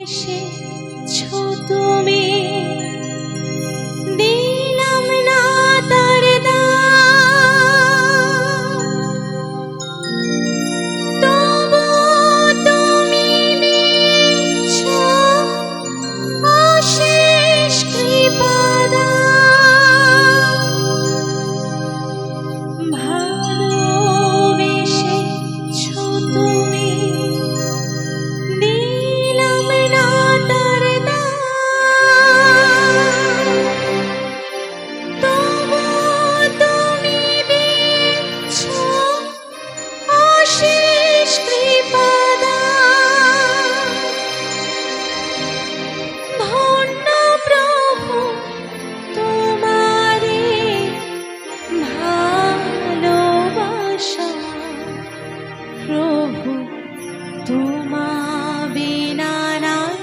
এসেছো তুমি, দিলাম না তার দাম, তবু তুমি দিয়েছো অশেষ কৃপা দান। ভালোবেসেছো তুমি, দিলাম না তার দাম, তবু তুমি দিয়েছো অশেষ কৃপা দান। ধন্য প্রভু তোমারে ভালোবাসা, প্রভু তোমা বিনা নাই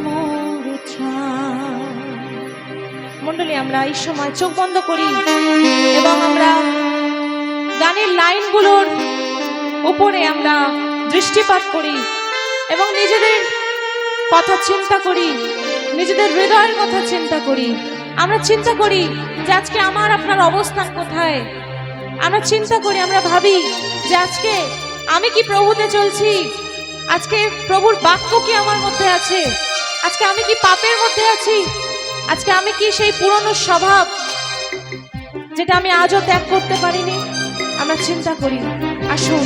মোর ত্রাণ। মণ্ডলী, আমরা এই সময় চোখ বন্ধ করি এবং আমরা গানের লাইনগুলোর উপরে আমরা দৃষ্টিপাত করি এবং নিজেদের কথা চিন্তা করি, নিজেদের হৃদয়ের কথা চিন্তা করি। আমরা চিন্তা করি যে আজকে আমার আপনার অবস্থান কোথায়। আমরা চিন্তা করি, আমরা ভাবি যে আজকে আমি কি প্রভুতে চলছি, আজকে প্রভুর বাক্য কি আমার মধ্যে আছে, আজকে আমি কি পাপের মধ্যে আছি, আজকে আমি কি সেই পুরনো স্বভাব যেটা আমি আজও ত্যাগ করতে পারিনি। আমরা চিন্তা করি। আসুন,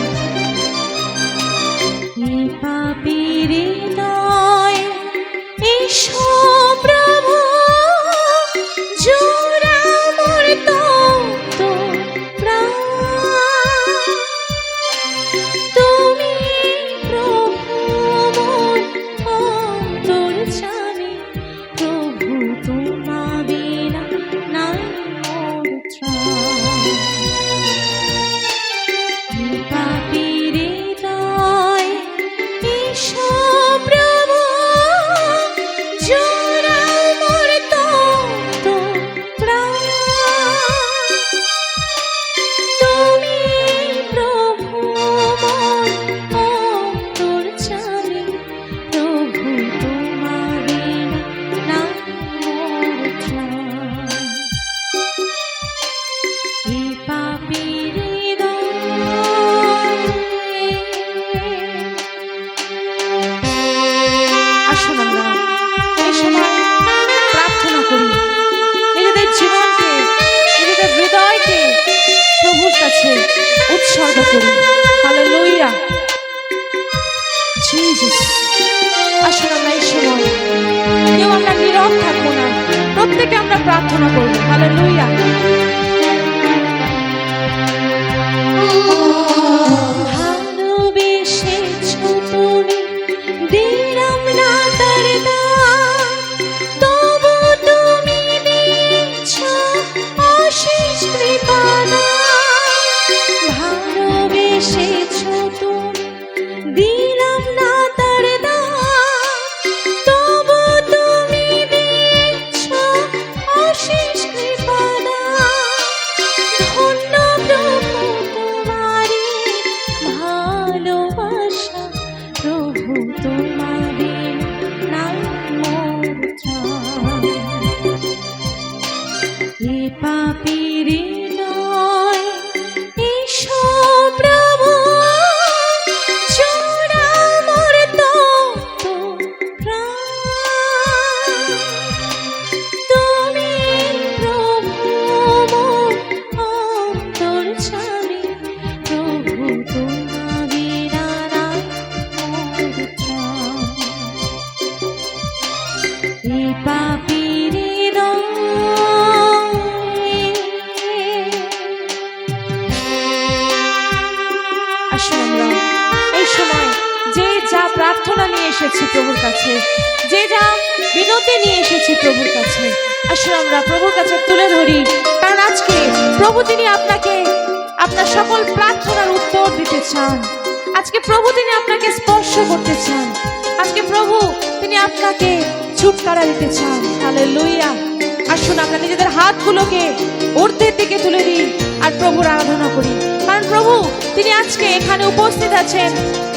এই পাপীর হৃদয় এসো প্রভু, জোড়া মোর তপ্ত প্রাণ। তুমি প্রভু মোর অন্তর জানে, প্রভু তোমা বিনা নাই মোর ত্রাণ। এই পাপীর হৃদয় এসো প্রভু, জোড়া মোর তপ্ত প্রাণ। তুমি প্রভু মোর অন্তর জানে, প্রভু তোমা বিনা নাই মোর ত্রাণ। এই পাপীর হৃদয়। আসুন, আমরা এই সময় প্রার্থনা করি, নিজেদের জীবনকে, নিজেদের হৃদয়কে প্রভুর কাছে উৎসর্গ করি। Hallelujah, Jesus. আসুন, আমরা এই সময় কেউ আমরা নীরব থাকবো না, প্রত্যেকে আমরা প্রার্থনা করবো। হালেলুয়া। ভালোবেসেছো তুমি, দিলাম না তার দাম, তবু তুমি দিয়েছো অশেষ কৃপা দান। ভালোবেসেছো তুমি, দিলাম না তার দাম, তবু তুমি দিয়েছো অশেষ কৃপা দান। ধন্য প্রভু তোমারে ভালোবাসা, প্রভু তোমা বিনা নাই মোর ত্রাণ। এ পাপীর হৃদয় এসো প্রভু, জোড়া মোর তপ্ত প্রাণ। তুমি প্রভু মোর অন্তর জানে, প্রভু তোমা বিনা নাই মোর ত্রাণ। এই পাপীর হৃদয়। আসুন, আমরা এই সময় যে যা প্রার্থনা নিয়ে এসেছি প্রভুর কাছে, যে যা বিনতি নিয়ে এসেছি প্রভুর কাছে, আসুন আমরা প্রভুর কাছে তুলে ধরি। কারণ আজকে প্রভু তিনি আপনাকে আপনার সকল প্রার্থনার উত্তর দিতে চান। আজকে প্রভু তিনি আপনাকে স্পর্শ করতে চান। আজকে প্রভু তিনি আপনাকে ছুটকারা দিতে চান। হালেলুয়া। আসুন আমরা নিজেদের হাতগুলোকে ঊর্ধ্বের দিকে তুলে দিই আর প্রভুর আরাধনা করি। কারণ প্রভু তিনি আজকে এখানে উপস্থিত আছেন,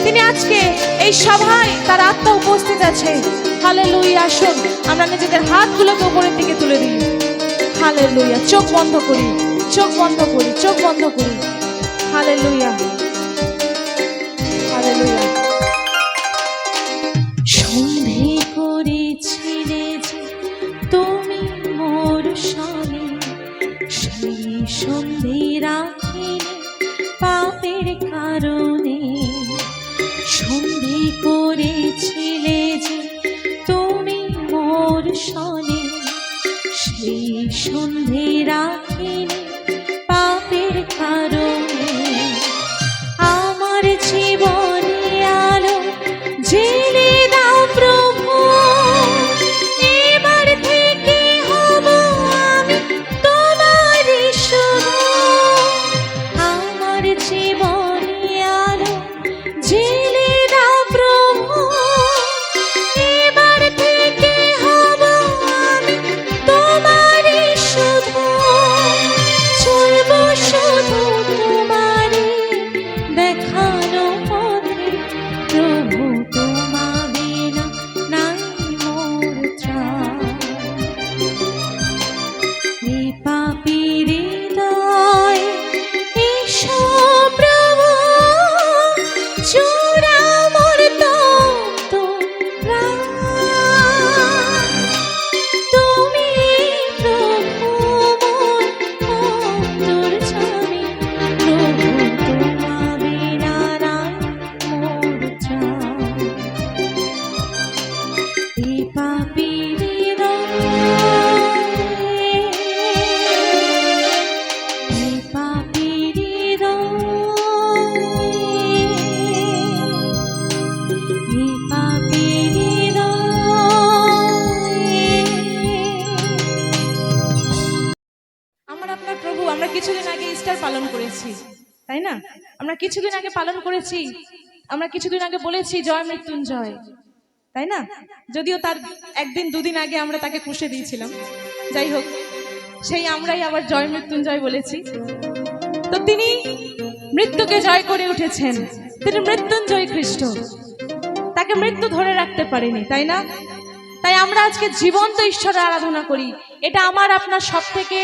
তিনি আজকে এই সভায় তার আত্মা উপস্থিত আছে। হালেলুয়া। আসুন আমরা নিজেদের হাতগুলোকে উপরের দিকে তুলে দিই। হালেলুয়া। চোখ বন্ধ করি, চোখ বন্ধ করি, চোখ বন্ধ করি। Hallelujah, hallelujah. সন্ধে করেছিলে যে তুমি মোর সনে, সেই সন্ধে রাখিনি পাপের কারণে। সন্ধে করেছিলে যে তুমি মোর সনে, সেই সন্ধে রাখিনি পাপের কারণে। আমার জীবনে আলো জেলে দাও প্রভু, এবার থেকে হব আমি তোমারই শুধু। আমার জীবনে আলো জেলে দাও প্রভু, এবার থেকে হব আমি তোমারই শুধু। চলব শুধু তোমারই দেখানো পথে, প্রভু তোমা বিনা নাই মোর ত্রাণ। এই পাপী হৃদয় এসো প্রভু, চূড়াও মোর তপ্ত প্রাণ। তুমি প্রভু মোর অন্তর জানি, প্রভু তোমা বিনা নাই মোর ত্রাণ। এই পাপী হৃদয়, এই পাপী হৃদয়, এই পাপী হৃদয়। আমার আপনার প্রভু, আমরা কিছুদিন আগে ইস্টার পালন করেছি, তাই না? আমরা কিছুদিন আগে পালন করেছি, আমরা কিছুদিন আগে বলেছি জয় মৃত্যুঞ্জয়, তাই না? যদিও তার একদিন দুদিন আগে আমরা তাকে ক্রুশে দিয়েছিলাম, যাই হোক সেই আমরাই আবার জয় মৃত্যুঞ্জয় বলেছি। তো তিনি মৃত্যুকে জয় করে উঠেছেন, তিনি মৃত্যুঞ্জয় খ্রিস্ট, তাকে মৃত্যু ধরে রাখতে পারেনি, তাই না? তাই আমরা আজকে জীবন্ত ঈশ্বরের আরাধনা করি। এটা আমার আপনার সব থেকে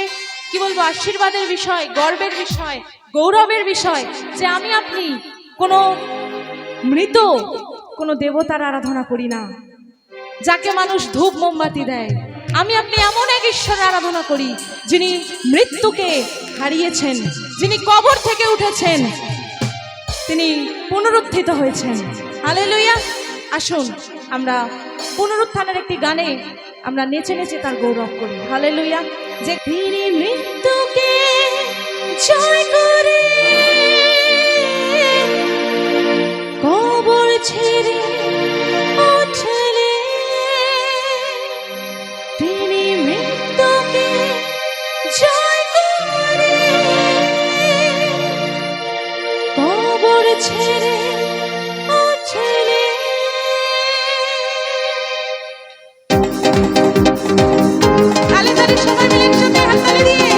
কি বলবো আশীর্বাদের বিষয়, গর্বের বিষয়, গৌরবের বিষয় যে আমি আপনি কোনো মৃত কোনো দেবতার আরাধনা করি না, যাকে মানুষ ধূপ মোমবাতি দেয়। আমি আপনি এমন এক ঈশ্বরের আরাধনা করি যিনি মৃত্যুকে হারিয়েছেন, যিনি কবর থেকে উঠেছেন, তিনি পুনরুত্থিত হয়েছেন। হালেলুয়া। আসুন আমরা পুনরুত্থানের একটি গানে আমরা নেচে নেচে তার গৌরব করি। হালেলুয়া। যে তিনি মৃত্যুকে জয় করে কবর ছেড়ে উঠলে, তিনি মৃত্যুকে জয় করে কবর ছেড়ে উঠলে। তালে তালে সবাই মিলে একসাথে হাততালি দিয়ে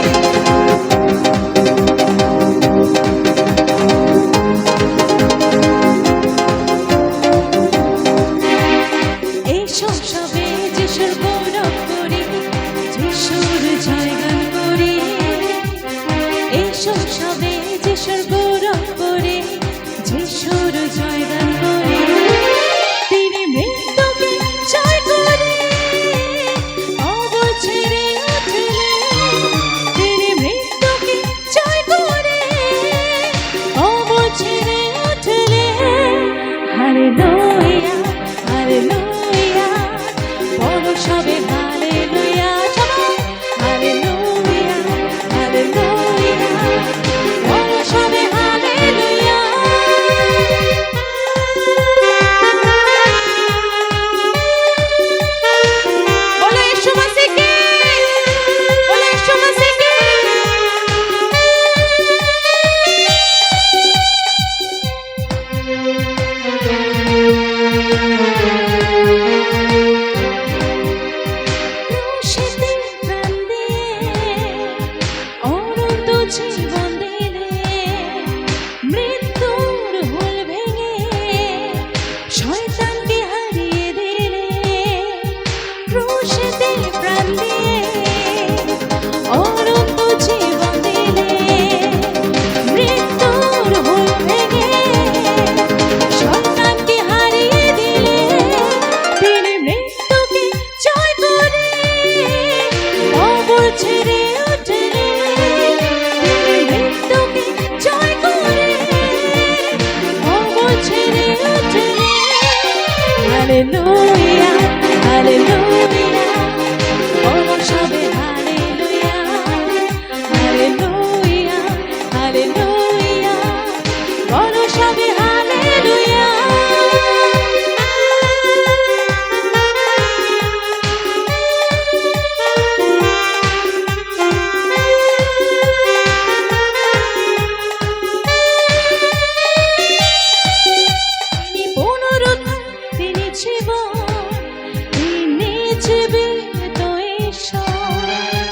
জীবিত ঈশ্বর,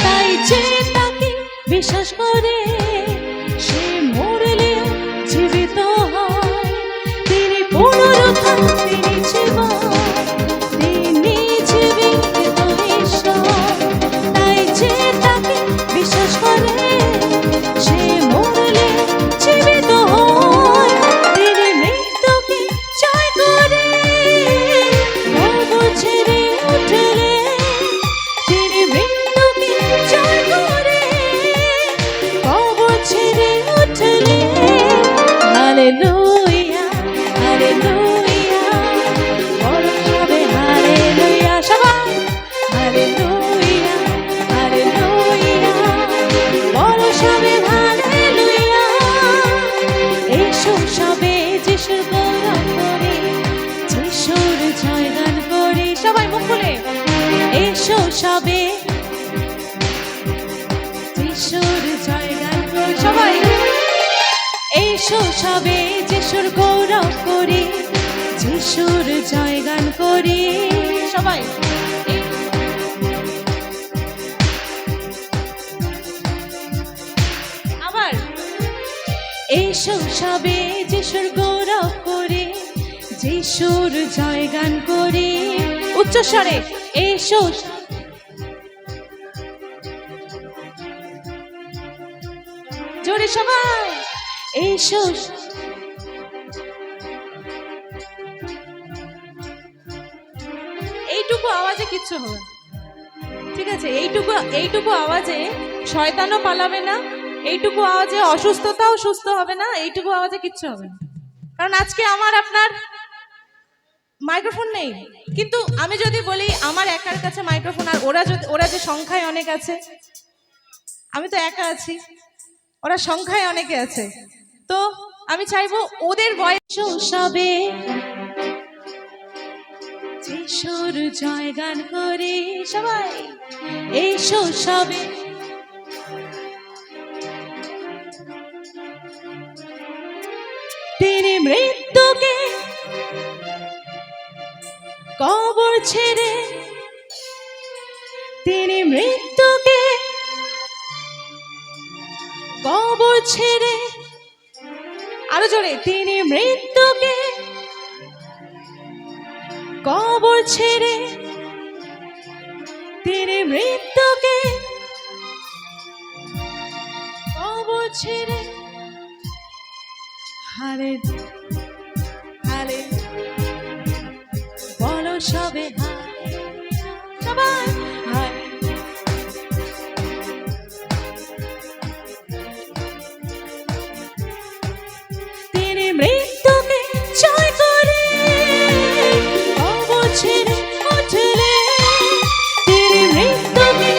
তাই যে তাকে বিশ্বাস করে সে মরলে জীবিত হয়। তিনি পুনরুত্থান, তিনি জীবন, তিনি জীবিত ঈশ্বর, তাই যে তাকে বিশ্বাস করে সে মরলে জীবিত হয়। তিনি মৃত্যুকে জয় করে কবর ছেড়ে উঠলে, তিনি মৃত্যুকে জয় করে কবর ছেড়ে উঠলে। হালেলুয়া, হালেলুয়া, বলো সবে হালেলুয়া, সবাই হালেলুয়া, হালেলুয়া, বলো সবে হালেলুয়া। এসো সবে যিশুর গৌরব করি, যিশুর জয়গান করি, সবাই মুখ খুলে। এসো সবে যিশুর জয়গান করি, সবাই এসো সবে যিশুর গৌরব করি, যিশুর জয়গান করি, সবাই। আবার এসো সবে যিশুর গৌরব করি, যিশুর জয়গান করি, উচ্চস্বরে এসো। জোরে সবাই এসো। এইটুকু আওয়াজে কিচ্ছু হবে না, ঠিক আছে? এইটুকু আওয়াজে শয়তানও পালাবে না, এইটুকু আওয়াজে অসুস্থতাও সুস্থ হবে না, এইটুকু আওয়াজে কিচ্ছু হবে না। কারণ আজকে আমার আপনার মাইক্রোফোন নেই, কিন্তু আমি যদি বলি আমার একার কাছে মাইক্রোফোন, আর ওরা যে সংখ্যায় অনেক আছে, আমি তো একা আছি, ওরা সংখ্যায় অনেকে আছে, তো আমি চাইবো ওদের বয়স সবে যিশুর জয়গান করি, সবাই এসো সবে। তিনি মৃত্যুকে কবর ছেড়ে, তিনি মৃত্যুকে কবর ছেড়ে, আরো জোরে, তিনি মৃত্যুকে কবর ছেড়ে, তিনি মৃত্যুকে কবর ছেড়ে, হালে হালে, বলো সবে হালেলুয়া, সবাই হালে। তিনি মৃত্যুকে জয় করে কবর ছেড়ে উঠলে, তিনি মৃত্যুকে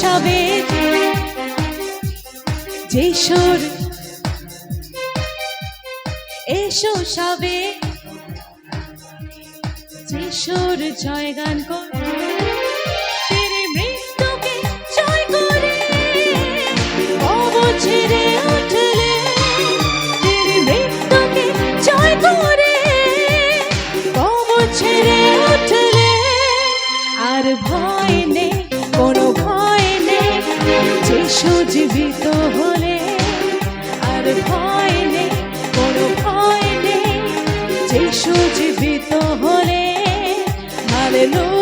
সবে যিশুর, এসো সবে যিশুর জয়গান করি, তিনি মৃত্যুকে জয় করে কবর ছেড়ে উঠলে, তিনি মৃত্যুকে জয় করে কবর ছেড়ে উঠলে। আর ভয় নেই, কোনো ভয় নেই, যিশু জীবিত হলে। আর ভয় নেই, কোনো ভয় নেই, যিশু জীবিত হলে। হালেলুয়া।